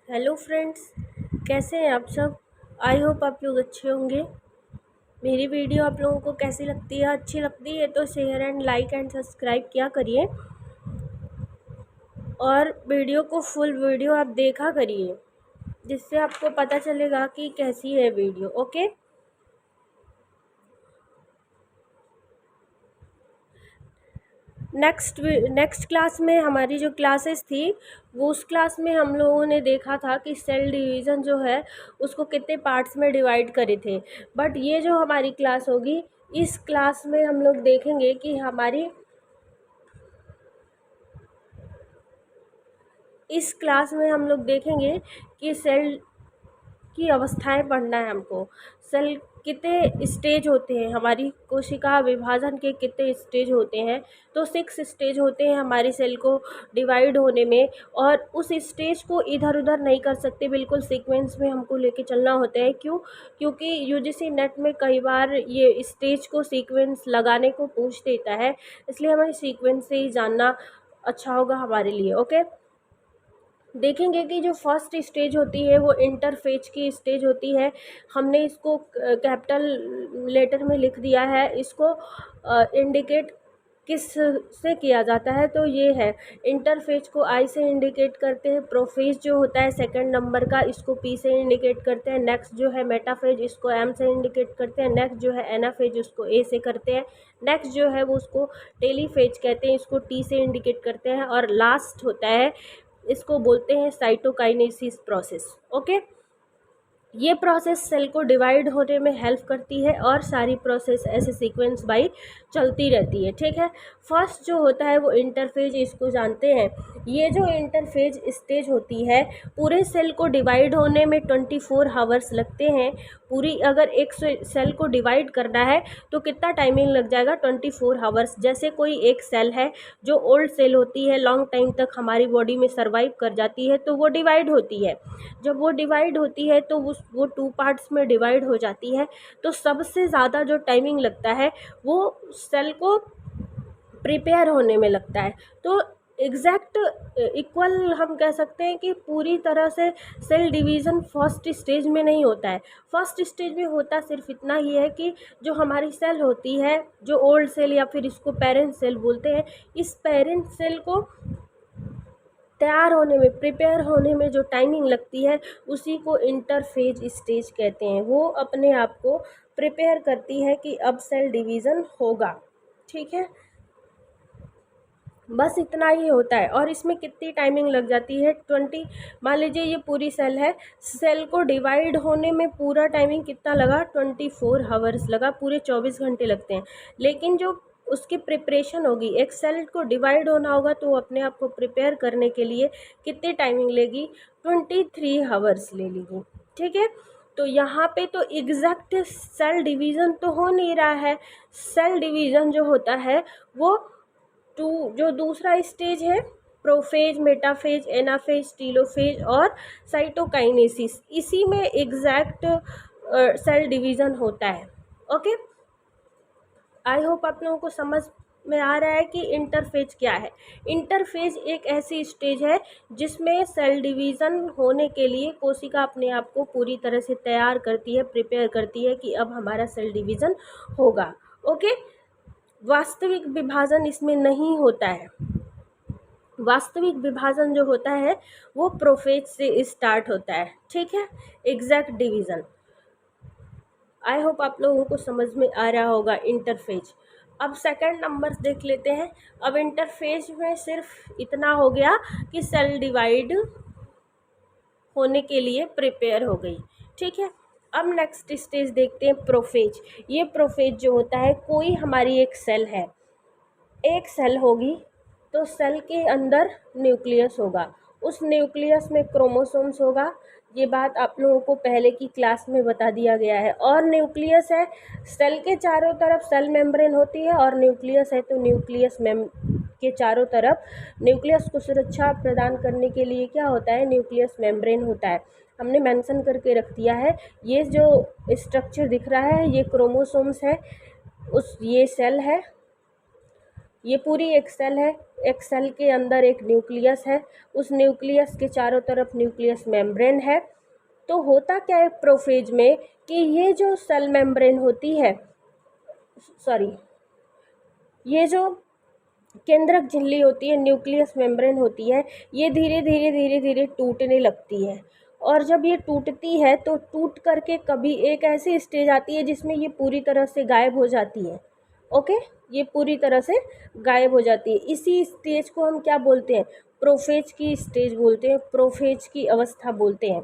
Hello friends, कैसे हैं आप सब। आई होप आप लोग अच्छे होंगे। मेरी वीडियो आप लोगों को कैसी लगती है, अच्छी लगती है तो share and like and subscribe किया करिए और वीडियो को फुल वीडियो आप देखा करिए, जिससे आपको पता चलेगा कि कैसी है वीडियो। ओके। नेक्स्ट क्लास में हमारी जो क्लासेस थी, वो उस क्लास में हम लोगों ने देखा था कि सेल डिवीज़न जो है उसको कितने पार्ट्स में डिवाइड करे थे। बट ये जो हमारी क्लास होगी, इस क्लास में हम लोग देखेंगे कि इस क्लास में हम लोग देखेंगे कि सेल की अवस्थाएं पढ़ना है हमको। सेल कितने स्टेज होते हैं, हमारी कोशिका विभाजन के कितने स्टेज होते हैं। तो 6 स्टेज होते हैं हमारी सेल को डिवाइड होने में, और उस स्टेज को इधर उधर नहीं कर सकते, बिल्कुल सीक्वेंस में हमको लेके चलना होता है। क्यों? क्योंकि यूजीसी नेट में कई बार ये स्टेज को सीक्वेंस लगाने को पूछ देता है, इसलिए हमें सीक्वेंस से ही जानना अच्छा होगा हमारे लिए। ओके। देखेंगे कि जो फर्स्ट स्टेज होती है वो इंटरफेज की स्टेज होती है। हमने इसको कैपिटल लेटर में लिख दिया है। इसको इंडिकेट किस से किया जाता है, तो ये है इंटरफेज को आई से इंडिकेट करते हैं। प्रोफेज जो होता है सेकंड नंबर का, इसको पी से इंडिकेट करते हैं। नेक्स्ट जो है मेटाफेज, इसको एम से इंडिकेट करते हैं। नेक्स्ट जो है एनाफेज, उसको ए से करते हैं। नेक्स्ट जो है वो उसको टेलीफेज कहते हैं, इसको टी से इंडिकेट करते हैं। और लास्ट होता है, इसको बोलते हैं साइटोकाइनेसिस प्रोसेस। ओके। ये प्रोसेस सेल को डिवाइड होने में हेल्प करती है, और सारी प्रोसेस ऐसे सीक्वेंस बाई चलती रहती है। ठीक है। फर्स्ट जो होता है वो इंटरफेज, इसको जानते हैं। ये जो इंटरफेज स्टेज होती है, पूरे सेल को डिवाइड होने में 24 हावर्स लगते हैं। पूरी अगर एक सेल को डिवाइड करना है तो कितना टाइमिंग लग जाएगा? 24 हावर्स। जैसे कोई एक सेल है जो ओल्ड सेल होती है, लॉन्ग टाइम तक हमारी बॉडी में सर्वाइव कर जाती है, तो वो डिवाइड होती है। जब वो डिवाइड होती है तो वो 2 पार्ट्स में डिवाइड हो जाती है। तो सबसे ज़्यादा जो टाइमिंग लगता है वो सेल को प्रिपेयर होने में लगता है। तो एग्जैक्ट इक्वल हम कह सकते हैं कि पूरी तरह से सेल डिवीज़न फर्स्ट स्टेज में नहीं होता है। फर्स्ट स्टेज में होता सिर्फ इतना ही है कि जो हमारी सेल होती है, जो ओल्ड सेल या फिर इसको पेरेंट सेल बोलते हैं, इस पेरेंट सेल को तैयार होने में, प्रिपेयर होने में जो टाइमिंग लगती है, उसी को इंटरफेज स्टेज कहते हैं। वो अपने आप को प्रिपेयर करती है कि अब सेल डिवीज़न होगा। ठीक है। बस इतना ही होता है। और इसमें कितनी टाइमिंग लग जाती है? 20। मान लीजिए ये पूरी सेल है, सेल को डिवाइड होने में पूरा टाइमिंग कितना लगा? 24 हावर्स लगा, पूरे 24 घंटे लगते हैं। लेकिन जो उसकी प्रिपरेशन होगी, एक सेल को डिवाइड होना होगा तो वो अपने आप को प्रिपेयर करने के लिए कितनी टाइमिंग लेगी? 23 हावर्स ले लेगी। ठीक है। तो यहाँ पे तो एग्जैक्ट सेल डिवीज़न तो हो नहीं रहा है। सेल डिवीज़न जो होता है वो जो दूसरा स्टेज है, प्रोफेज, मेटाफेज, एनाफेज, टीलोफेज और साइटोकाइनेसिस, इसी में एग्जैक्ट सेल डिवीज़न होता है। ओके। आई होप आप लोगों को समझ में आ रहा है कि इंटरफेज क्या है। इंटरफेज एक ऐसी स्टेज है जिसमें सेल डिवीज़न होने के लिए कोशिका अपने आप को पूरी तरह से तैयार करती है, प्रिपेयर करती है कि अब हमारा सेल डिवीज़न होगा। ओके। वास्तविक विभाजन इसमें नहीं होता है। वास्तविक विभाजन जो होता है वो प्रोफेज से स्टार्ट होता है। ठीक है। एग्जैक्ट डिवीज़न, आई होप आप लोगों को समझ में आ रहा होगा इंटरफेज। अब सेकंड नंबर देख लेते हैं। अब इंटरफेज में सिर्फ इतना हो गया कि सेल डिवाइड होने के लिए प्रिपेयर हो गई। ठीक है। अब नेक्स्ट स्टेज देखते हैं, प्रोफेज। ये प्रोफेज जो होता है, कोई हमारी एक सेल है, एक सेल होगी, तो सेल के अंदर न्यूक्लियस होगा। उस न्यूक्लियस में क्रोमोसोम्स होगा। ये बात आप लोगों को पहले की क्लास में बता दिया गया है। और न्यूक्लियस है, सेल के चारों तरफ सेल मेम्ब्रेन होती है, और न्यूक्लियस है तो न्यूक्लियस के चारों तरफ न्यूक्लियस को सुरक्षा प्रदान करने के लिए क्या होता है? न्यूक्लियस मेम्ब्रेन होता है। हमने मेंशन करके रख दिया है। ये जो स्ट्रक्चर दिख रहा है ये क्रोमोसोम्स है, ये सेल है, ये पूरी एक सेल है, एक सेल के अंदर एक न्यूक्लियस है, उस न्यूक्लियस के चारों तरफ न्यूक्लियस मेम्ब्रेन है। तो होता क्या है प्रोफेज में कि ये जो सेल मेम्ब्रेन होती है, सॉरी, ये जो केंद्रक झिल्ली होती है, न्यूक्लियस मेम्ब्रेन होती है, ये धीरे धीरे धीरे धीरे टूटने लगती है। और जब ये टूटती है तो टूट करके कभी एक ऐसी स्टेज आती है जिसमें ये पूरी तरह से गायब हो जाती है। ओके, ये पूरी तरह से गायब हो जाती है। इसी स्टेज को हम क्या बोलते हैं? प्रोफेज की स्टेज बोलते हैं, प्रोफेज की अवस्था बोलते हैं।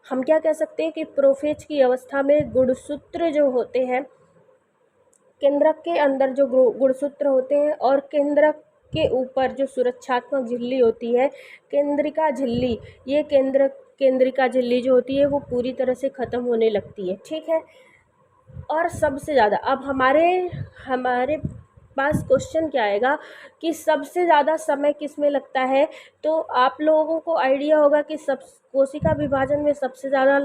हम क्या कह सकते हैं कि प्रोफेज की अवस्था में गुणसूत्र जो होते हैं, केंद्रक के अंदर जो गुणसूत्र होते हैं और केंद्रक के ऊपर जो सुरक्षात्मक झिल्ली होती है, केंद्रिका झिल्ली, ये केंद्रिका झिल्ली जो होती है वो पूरी तरह से ख़त्म होने लगती है। ठीक है। और सबसे ज़्यादा अब हमारे पास क्वेश्चन क्या आएगा कि सबसे ज़्यादा समय किस में लगता है? तो आप लोगों को आइडिया होगा कि सब कोशिका विभाजन में सबसे ज़्यादा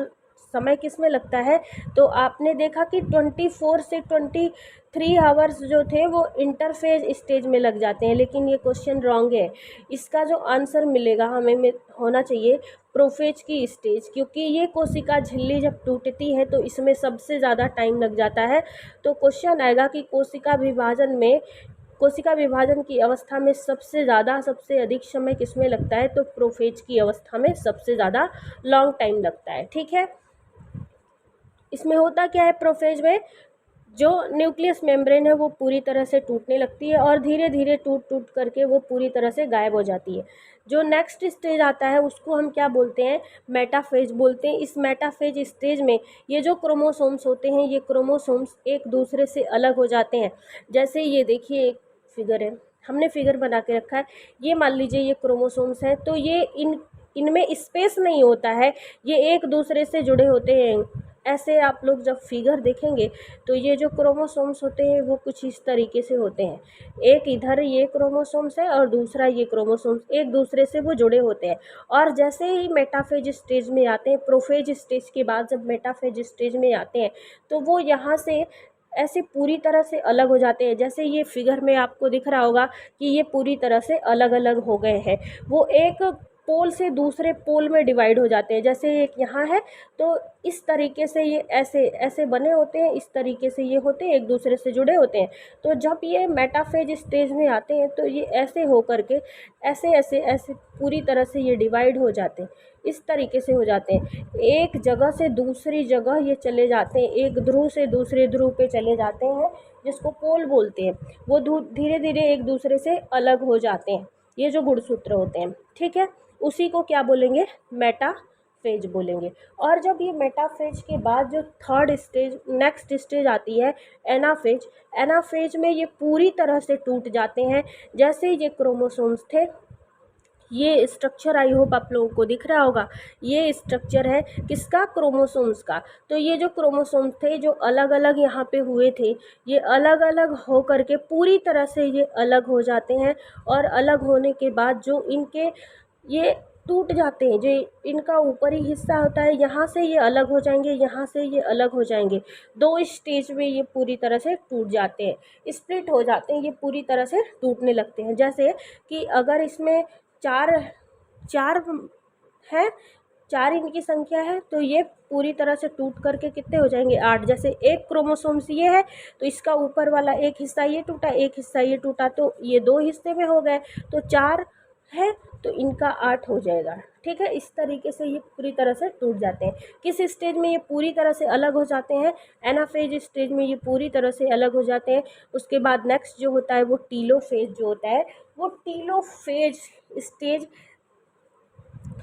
समय किस में लगता है। तो आपने देखा कि 24 से 23 आवर्स जो थे वो इंटरफेज स्टेज में लग जाते हैं, लेकिन ये क्वेश्चन रॉन्ग है। इसका जो आंसर मिलेगा हमें होना चाहिए प्रोफेज की स्टेज, क्योंकि ये कोशिका झिल्ली जब टूटती है तो इसमें सबसे ज़्यादा टाइम लग जाता है। तो क्वेश्चन आएगा कि कोशिका विभाजन की अवस्था में सबसे अधिक समय किसमें लगता है? तो प्रोफेज की अवस्था में सबसे ज़्यादा लॉन्ग टाइम लगता है। ठीक है। इसमें होता क्या है, प्रोफेज में जो न्यूक्लियस मेम्ब्रेन है वो पूरी तरह से टूटने लगती है और धीरे धीरे टूट करके वो पूरी तरह से गायब हो जाती है। जो नेक्स्ट स्टेज आता है उसको हम क्या बोलते हैं? मेटाफेज बोलते हैं। इस मेटाफेज स्टेज में ये जो क्रोमोसोम्स होते हैं, ये क्रोमोसोम्स एक दूसरे से अलग हो जाते हैं। जैसे ये देखिए एक फिगर है, हमने फिगर बना के रखा है, ये मान लीजिए ये क्रोमोसोम्स हैं, तो ये इनमें स्पेस नहीं होता है, ये एक दूसरे से जुड़े होते हैं। ऐसे आप लोग जब फिगर देखेंगे तो ये जो क्रोमोसोम्स होते हैं वो कुछ इस तरीके से होते हैं। एक इधर ये क्रोमोसोम्स है और दूसरा ये क्रोमोसोम्स, एक दूसरे से वो जुड़े होते हैं। और जैसे ही मेटाफेज स्टेज में आते हैं, प्रोफेज स्टेज के बाद जब मेटाफेज स्टेज में आते हैं तो वो यहाँ से ऐसे पूरी तरह से अलग हो जाते हैं। जैसे ये फिगर में आपको दिख रहा होगा कि ये पूरी तरह से अलग अलग हो गए हैं, वो एक पोल से दूसरे पोल में डिवाइड हो जाते हैं। जैसे एक यहाँ है तो इस तरीके से ये ऐसे ऐसे बने होते हैं, इस तरीके से ये होते हैं, एक दूसरे से जुड़े होते हैं। तो जब ये मेटाफेज स्टेज में आते हैं तो ये ऐसे हो करके ऐसे ऐसे ऐसे पूरी तरह से ये डिवाइड हो जाते हैं, इस तरीके से हो जाते हैं। एक जगह से दूसरी जगह ये चले जाते हैं, एक ध्रुव से दूसरे ध्रुव पे चले जाते हैं, जिसको पोल बोलते हैं। वो धीरे धीरे एक दूसरे से अलग हो जाते हैं, ये जो गुणसूत्र होते हैं। ठीक है, उसी को क्या बोलेंगे? मेटाफेज बोलेंगे। और जब ये मेटाफेज के बाद जो थर्ड स्टेज, नेक्स्ट स्टेज आती है एनाफेज, एनाफेज में ये पूरी तरह से टूट जाते हैं। जैसे ये क्रोमोसोम्स थे, ये स्ट्रक्चर आई होप आप लोगों को दिख रहा होगा, ये स्ट्रक्चर है किसका? क्रोमोसोम्स का। तो ये जो क्रोमोसोम्स थे जो अलग अलग यहाँ पे हुए थे, ये अलग अलग हो करके पूरी तरह से ये अलग हो जाते हैं। और अलग होने के बाद जो इनके ये टूट जाते हैं, जो इनका ऊपरी हिस्सा होता है, यहाँ से ये अलग हो जाएंगे, यहाँ से ये अलग हो जाएंगे। 2 स्टेज में ये पूरी तरह से टूट जाते हैं, स्प्लिट हो जाते हैं, ये पूरी तरह से टूटने लगते हैं। जैसे कि अगर इसमें चार है, 4 इनकी संख्या है, तो ये पूरी तरह से टूट करके कितने हो जाएंगे? 8। जैसे एक क्रोमोसोम्स ये है तो इसका ऊपर वाला एक हिस्सा ये टूटा, एक हिस्सा ये टूटा, तो ये 2 हिस्से में हो गए, तो 4 है तो इनका 8 हो जाएगा। ठीक है, इस तरीके से ये पूरी तरह से टूट जाते हैं। किस स्टेज में ये पूरी तरह से अलग हो जाते हैं? एनाफेज स्टेज में ये पूरी तरह से अलग हो जाते हैं। उसके बाद नेक्स्ट जो होता है वो टीलोफेज जो होता है, वो टीलोफेज स्टेज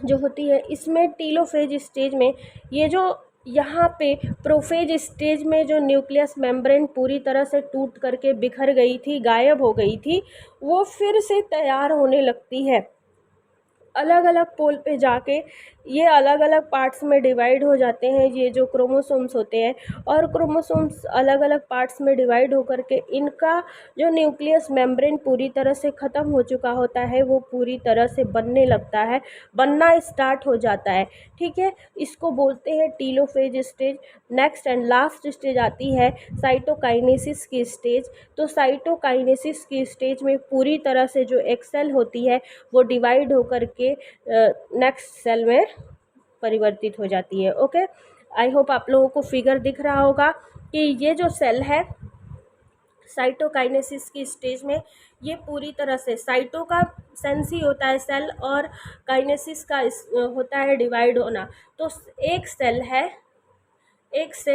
जो होती है, इसमें टीलोफेज स्टेज में ये जो यहाँ पे प्रोफेज स्टेज में जो न्यूक्लियस मेम्ब्रेन पूरी तरह से टूट करके बिखर गई थी, गायब हो गई थी, वो फिर से तैयार होने लगती है। अलग अलग पोल पे जाके ये अलग अलग पार्ट्स में डिवाइड हो जाते हैं, ये जो क्रोमोसोम्स होते हैं। और क्रोमोसोम्स अलग अलग पार्ट्स में डिवाइड होकर के इनका जो न्यूक्लियस मेम्ब्रेन पूरी तरह से ख़त्म हो चुका होता है, वो पूरी तरह से बनने लगता है, बनना स्टार्ट हो जाता है। ठीक है, इसको बोलते हैं telophase stage. Next and last stage आती है साइटोकाइनेसिस की स्टेज। तो साइटोकाइनेसिस की स्टेज में पूरी तरह से जो एक सेल होती है वो डिवाइड होकर के नेक्स्ट सेल में परिवर्तित हो जाती है। ओके, आई होप आप लोगों को फिगर दिख रहा होगा कि ये जो सेल है साइटोकाइनेसिस की स्टेज में, ये पूरी तरह से, साइटो का सेंस ही होता है सेल, और काइनेसिस का होता है डिवाइड होना। तो एक सेल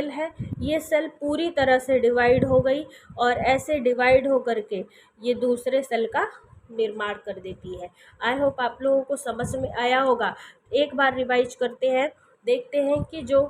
है, ये सेल पूरी तरह से डिवाइड हो गई और ऐसे डिवाइड हो करके ये दूसरे सेल का निर्माण कर देती है। आई होप आप लोगों को समझ में आया होगा। एक बार रिवाइज करते हैं, देखते हैं कि जो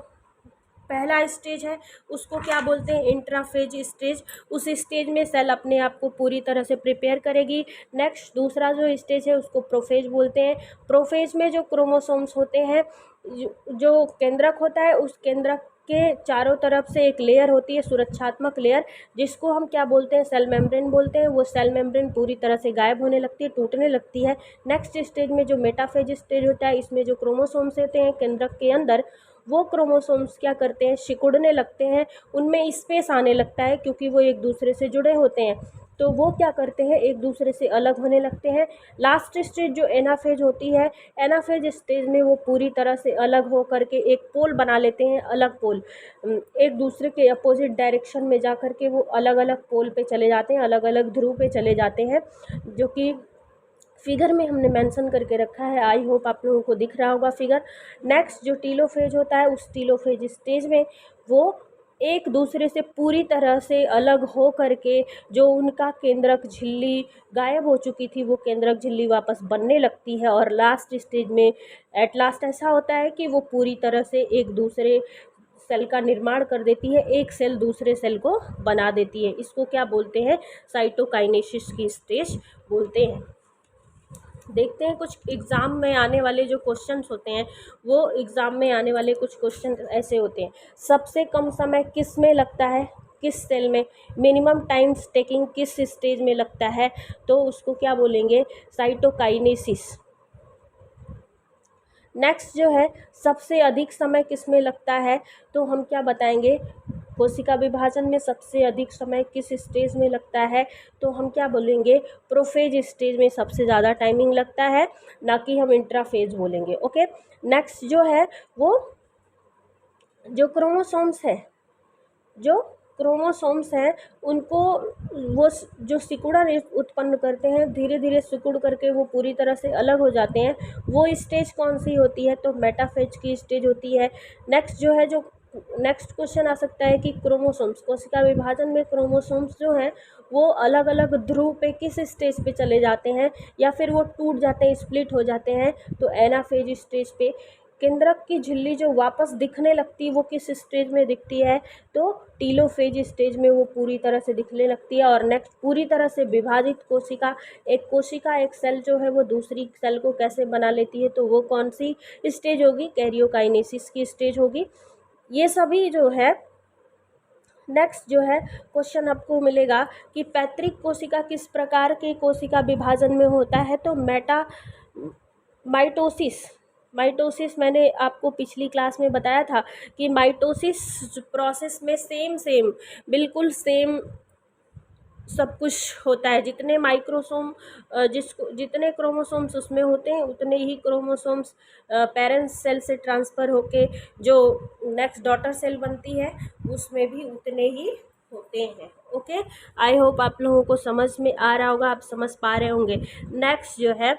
पहला स्टेज है उसको क्या बोलते हैं, इंट्राफेज स्टेज। उस स्टेज में सेल अपने आप को पूरी तरह से प्रिपेयर करेगी। नेक्स्ट दूसरा जो स्टेज है उसको प्रोफेज बोलते हैं। प्रोफेज में जो क्रोमोसोम्स होते हैं, जो केंद्रक होता है, उस केंद्रक के चारों तरफ से एक लेयर होती है, सुरक्षात्मक लेयर, जिसको हम क्या बोलते हैं, सेल मेम्ब्रेन बोलते हैं। वो सेल मेम्ब्रेन पूरी तरह से गायब होने लगती है, टूटने लगती है। नेक्स्ट स्टेज में जो मेटाफेज स्टेज होता है, इसमें जो क्रोमोसोम्स होते हैं केंद्रक के अंदर, वो क्रोमोसोम्स क्या करते हैं, सिकुड़ने लगते हैं, उनमें स्पेस आने लगता है क्योंकि वो एक दूसरे से जुड़े होते हैं, तो वो क्या करते हैं, एक दूसरे से अलग होने लगते हैं। लास्ट स्टेज जो एनाफेज होती है, एनाफेज स्टेज में वो पूरी तरह से अलग हो करके एक पोल बना लेते हैं, अलग पोल, एक दूसरे के अपोजिट डायरेक्शन में जा कर के वो अलग अलग पोल पे चले जाते हैं, अलग अलग ध्रुव पे चले जाते हैं, जो कि फिगर में हमने मेंशन करके रखा है। आई होप आप लोगों को दिख रहा होगा फिगर। नेक्स्ट जो टीलोफेज होता है, उस टीलोफेज स्टेज में वो एक दूसरे से पूरी तरह से अलग हो करके जो उनका केंद्रक झिल्ली गायब हो चुकी थी, वो केंद्रक झिल्ली वापस बनने लगती है। और लास्ट स्टेज में एट लास्ट ऐसा होता है कि वो पूरी तरह से एक दूसरे सेल का निर्माण कर देती है, एक सेल दूसरे सेल को बना देती है। इसको क्या बोलते हैं, साइटोकाइनेसिस की स्टेज बोलते हैं। देखते हैं कुछ एग्ज़ाम में आने वाले जो क्वेश्चंस होते हैं, वो एग्ज़ाम में आने वाले कुछ क्वेश्चन ऐसे होते हैं, सबसे कम समय किस में लगता है, किस सेल में, मिनिमम टाइम टेकिंग किस स्टेज में लगता है, तो उसको क्या बोलेंगे, साइटोकाइनेसिस। नेक्स्ट जो है सबसे अधिक समय किस में लगता है, तो हम क्या बताएंगे, कोशिका विभाजन में सबसे अधिक समय किस स्टेज में लगता है, तो हम क्या बोलेंगे, प्रोफेज स्टेज में सबसे ज़्यादा टाइमिंग लगता है, ना कि हम इंट्राफेज बोलेंगे। ओके, नेक्स्ट जो है वो जो क्रोमोसोम्स हैं उनको वो जो सिकुड़न उत्पन्न करते हैं, धीरे धीरे सिकुड़ करके वो पूरी तरह से अलग हो जाते हैं, वो स्टेज कौन सी होती है, तो मेटाफेज की स्टेज होती है। नेक्स्ट जो है, जो नेक्स्ट क्वेश्चन आ सकता है कि क्रोमोसोम्स, कोशिका विभाजन में क्रोमोसोम्स जो हैं वो अलग अलग ध्रुव पे किस स्टेज पे चले जाते हैं, या फिर वो टूट जाते हैं, स्प्लिट हो जाते हैं, तो एनाफेज स्टेज पे। केंद्रक की झिल्ली जो वापस दिखने लगती है वो किस स्टेज में दिखती है, तो टीलोफेज स्टेज में वो पूरी तरह से दिखने लगती है। और नेक्स्ट पूरी तरह से विभाजित कोशिका, एक सेल जो है वो दूसरी सेल को कैसे बना लेती है, तो वो कौन सी स्टेज होगी, कैरियोकाइनेसिस की स्टेज होगी। ये सभी जो है, नेक्स्ट जो है क्वेश्चन आपको मिलेगा कि पैतृक कोशिका किस प्रकार के कोशिका विभाजन में होता है, तो माइटोसिस मैंने आपको पिछली क्लास में बताया था कि माइटोसिस प्रोसेस में सेम बिल्कुल सेम सब कुछ होता है। जितने जितने क्रोमोसोम्स उसमें होते हैं, उतने ही क्रोमोसोम्स पेरेंट्स सेल से ट्रांसफ़र होके जो नेक्स्ट डॉटर सेल बनती है उसमें भी उतने ही होते हैं। ओके, आई होप आप लोगों को समझ में आ रहा होगा, आप समझ पा रहे होंगे। नेक्स्ट जो है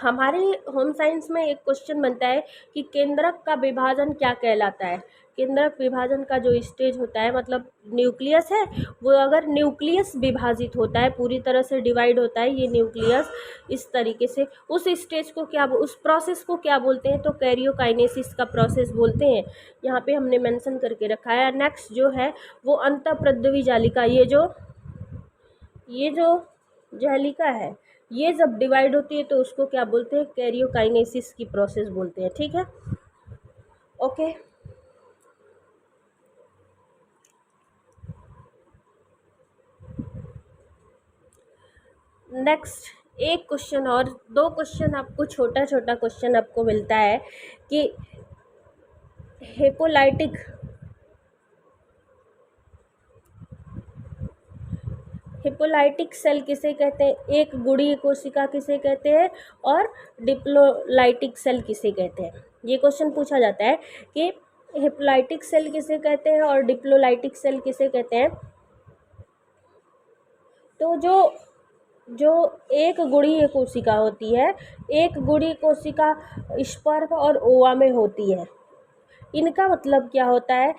हमारे होम साइंस में एक क्वेश्चन बनता है कि केंद्रक का विभाजन क्या कहलाता है। केंद्रक विभाजन का जो स्टेज होता है, मतलब न्यूक्लियस है, वो अगर न्यूक्लियस विभाजित होता है, पूरी तरह से डिवाइड होता है ये न्यूक्लियस इस तरीके से, उस स्टेज को क्या, उस प्रोसेस को क्या बोलते हैं, तो कैरियोकाइनेसिस का प्रोसेस बोलते हैं। यहाँ पे हमने मेंशन करके रखा है। नेक्स्ट जो है वो अंतःप्रद्रवी जालिका, ये जो जालिका है, ये जब डिवाइड होती है तो उसको क्या बोलते हैं, कैरियोकाइनेसिस की प्रोसेस बोलते हैं। ठीक है, ओके। नेक्स्ट एक क्वेश्चन और, दो क्वेश्चन आपको, छोटा छोटा क्वेश्चन आपको मिलता है कि हेपोलाइटिक हिपोलाइटिक सेल किसे कहते हैं, एक गुड़ी कोशिका किसे कहते हैं, और डिप्लोलाइटिक सेल किसे कहते हैं। ये क्वेश्चन पूछा जाता है कि हिपोलाइटिक सेल किसे कहते हैं और डिप्लोलाइटिक सेल किसे कहते हैं। तो जो एक गुड़ी कोशिका होती है, एक गुड़ी कोशिका स्पर्म और ओवा में होती है, इनका मतलब क्या होता है।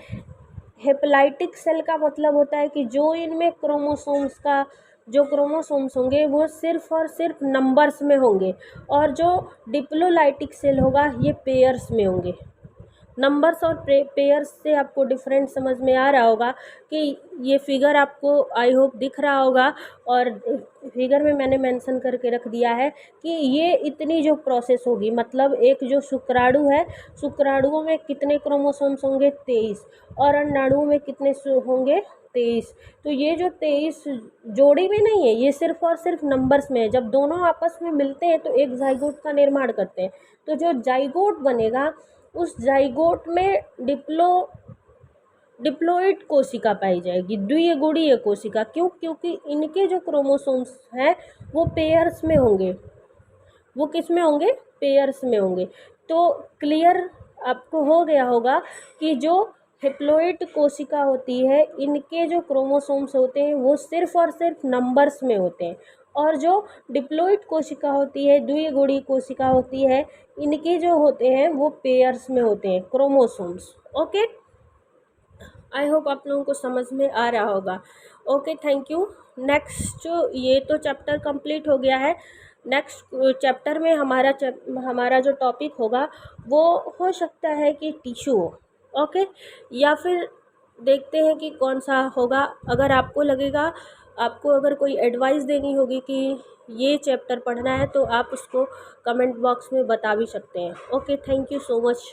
हेपेलाइटिक सेल का मतलब होता है कि जो इनमें क्रोमोसोम्स का जो क्रोमोसोम्स होंगे वो सिर्फ और सिर्फ नंबर्स में होंगे, और जो डिप्लोलाइटिक सेल होगा ये पेयर्स में होंगे। नंबर्स और पेयर्स से आपको डिफरेंट समझ में आ रहा होगा कि ये फिगर आपको आई होप दिख रहा होगा, और फिगर में मैंने मेंशन करके रख दिया है कि ये इतनी जो प्रोसेस होगी, मतलब एक जो शुक्राणु है, शुक्राणुओं में कितने क्रोमोसोम्स होंगे, 23, और अंडाणुओं में कितने होंगे, 23। तो ये जो 23 जोड़ी में नहीं है, ये सिर्फ और सिर्फ नंबर्स में है। जब दोनों आपस में मिलते हैं तो एक जाइगोट का निर्माण करते हैं। तो जो जाइगोट बनेगा उस जाइगोट में डिप्लोइड कोशिका पाई जाएगी, द्विगुड़ीय कोशिका। क्यों? क्योंकि इनके जो क्रोमोसोम्स हैं वो पेयर्स में होंगे। वो किस में होंगे? पेयर्स में होंगे। तो क्लियर आपको हो गया होगा कि जो हेप्लोइड कोशिका होती है, इनके जो क्रोमोसोम्स होते हैं वो सिर्फ और सिर्फ नंबर्स में होते हैं, और जो डिप्लोइड कोशिका होती है, द्विगुड़ी कोशिका होती है, इनके जो होते हैं वो पेयर्स में होते हैं, क्रोमोसोम्स। ओके, आई होप आप लोगों को समझ में आ रहा होगा। Okay, thank you. नेक्स्ट ये तो चैप्टर कंप्लीट हो गया है। नेक्स्ट चैप्टर में हमारा जो टॉपिक होगा वो हो सकता है कि टिश्यू हो, ओके, या फिर देखते हैं कि कौन सा होगा। अगर आपको लगेगा, आपको अगर कोई एडवाइस देनी होगी कि ये चैप्टर पढ़ना है तो आप उसको कमेंट बॉक्स में बता भी सकते हैं। Okay, thank you so much.